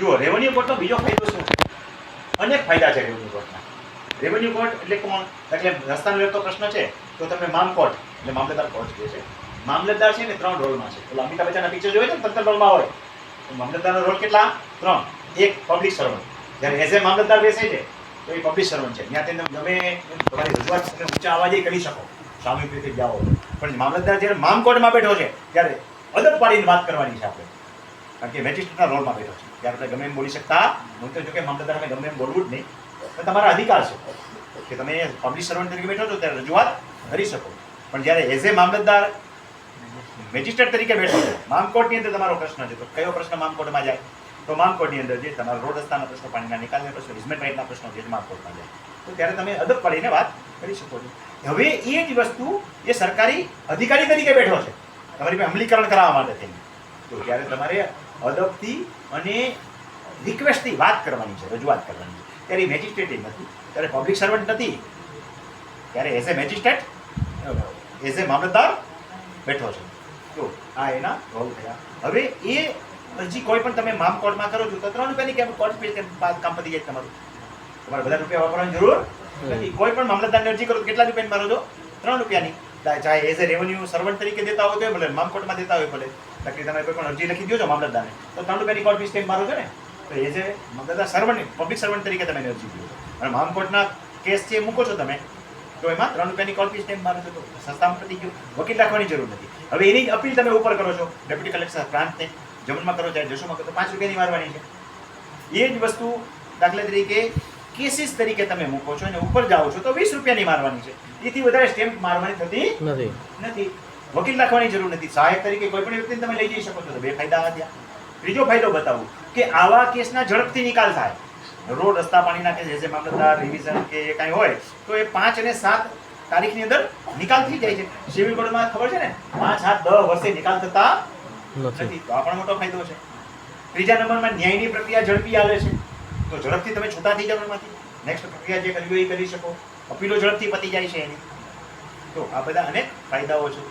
જુઓ, રેવન્યુ કોર્ટનો બીજો ફાયદો શું છે? અનેક ફાયદા છે રેવન્યુ કોર્ટના. રેવન્યુ કોર્ટ એટલે કોણ? એટલે રસ્તાનો લગતો પ્રશ્ન છે તો તમે મામકોર્ટ એટલે મામલતદાર કોર્ટ કહે છે. મામલતદાર છે ને 3 રોલમાં છે. એટલે અમિતાભ બચ્ચનના પિક્ચર જોયું છે ને 3 રોલમાં હોય. તો મામલતદારનો રોલ કેટલા? 3. એક પબ્લિક સર્વન્ટ, જ્યારે એઝ એ મામલતદાર બેસે છે તો એ પબ્લિક સર્વન્ટ છે. ત્યાં તમે તમારી રજૂઆત ઊંચા અવાજે કરી શકો, સામૂહિક રીતે જાઓ. પણ મામલતદાર જ્યારે મામકોર્ટમાં બેઠો છે ત્યારે અદબ પાડીને વાત કરવાની છે આપણે, કારણ કે મેજિસ્ટ્રેટના રોલમાં બેઠો છે. ત્યારે આપણે ગમે એમ બોલી શકતા. હું તો જો કે મામલતદાર અમે ગમે એમ બોલવું જ નહીં, પણ તમારા અધિકાર છે કે તમે પબ્લિક સર્વન્ટ તરીકે બેઠો છો ત્યારે રજૂઆત કરી શકો. પણ જ્યારે એઝ એ મામલતદાર મેજિસ્ટ્રેટ તરીકે બેઠો છે, મામકોર્ટની અંદર તમારો પ્રશ્ન છે, તો કયો પ્રશ્ન મામકોર્ટમાં જાય? તો મામકોર્ટની અંદર જે તમારા રોડ રસ્તાના પ્રશ્નો, પાણીના નિકાલના પ્રશ્નો, ઇઝમેન્ટ રાઇટના પ્રશ્નો જે મામકોર્ટમાં જાય, તો ત્યારે તમે અદબ પાડીને વાત કરી શકો છો. હવે એ જ વસ્તુ એ સરકારી અધિકારી તરીકે બેઠો છે તમારી પાસે અમલીકરણ કરાવવા માટે થઈને, તો ત્યારે તમારે અદબથી અને રિક્વેસ્ટથી વાત કરવાની છે, રજૂઆત કરવાની છે. ત્યારે મેજિસ્ટ્રેટ નથી, ત્યારે પબ્લિક સર્વન્ટ નથી, ત્યારે as a magistrate, as a mamlatdar બેઠો છે. તો આ એના રોલ થયા. હવે એ અરજી કોઈ પણ તમે મામકોર્ટમાં કરો છો તો 3 રૂપિયાની કેમ કોર્ટ ફીસ કામ પતી જાય તમારું? તમારે બધા રૂપિયા વાપરવાની જરૂર નથી. કોઈ પણ મામલતદારની અરજી કરો તો કેટલા રૂપિયાની મારો છો? 3 રૂપિયાની. ચાહે એઝ એ રેવન્યુ સર્વન્ટ તરીકે દેતા હોય તો ભલે, મામકોર્ટમાં દેતા હોય ભલે. બાકી તમે કોઈ પણ અરજી લખી દો છો મામલતદારને તો 3 રૂપિયાની કોર્ટ ફીસ કેમ મારો છો ને? તો as a Mamlatdar servant, public servant તરીકે તમે અરજી દો છો અને મામકોર્ટના કેસ છે મૂકો છો તમે, તો એમાં 3 રૂપિયાની કોર્ટ ફીસ કેમ મારો છો? તો સસ્તામાં પતી ગયું, વકીલ રાખવાની જરૂર નથી. હવે એની અપીલ તમે ઉપર કરો છો ડેપ્યુટી કલેક્ટર પ્રાંતને, જમનમાં કરો ચાહે જસુમાં કરો, તો 5 રૂપિયાની મારવાની છે. એ જ વસ્તુ દાખલા તરીકે કેસીસ તરીકે તમે મૂકો છો અને ઉપર જાઓ છો તો 20 રૂપિયાની મારવાની છે. એથી વધારે સ્ટેમ્પ મારવાની થતી નથી. વકીલ રાખવાની જરૂર નથી. સહાયક તરીકે કોઈ પણ વ્યક્તિને તમે લઈ જઈ શકો છો. તો 2 ફાયદા થયા. ત્રીજો ફાયદો બતાવું કે આવા કેસના ઝડપથી નિકાલ થાય. રોડ રસ્તા પાણીના કેસ, જે મામલતદાર રિવિઝન કે એ કાંઈ હોય તો એ 5 અને 7 તારીખની અંદર નિકાલ થઈ જાય છે. સિવિલ કોડમાં ખબર છે ને 5, 7, 10 વર્ષે નિકાલ થતા નથી. તો આ પણ મોટો ફાયદો છે. ત્રીજા નંબરમાં ન્યાયની પ્રક્રિયા ઝડપી આવે છે. તો ઝડપથી તમે છૂટા થઈ જાવ એમાંથી, નેક્સ્ટ પ્રક્રિયા જે કરવી હોય એ કરી શકો. અપીલો ઝડપથી પતી જાય છે એની. તો આ બધા અનેક ફાયદાઓ છે.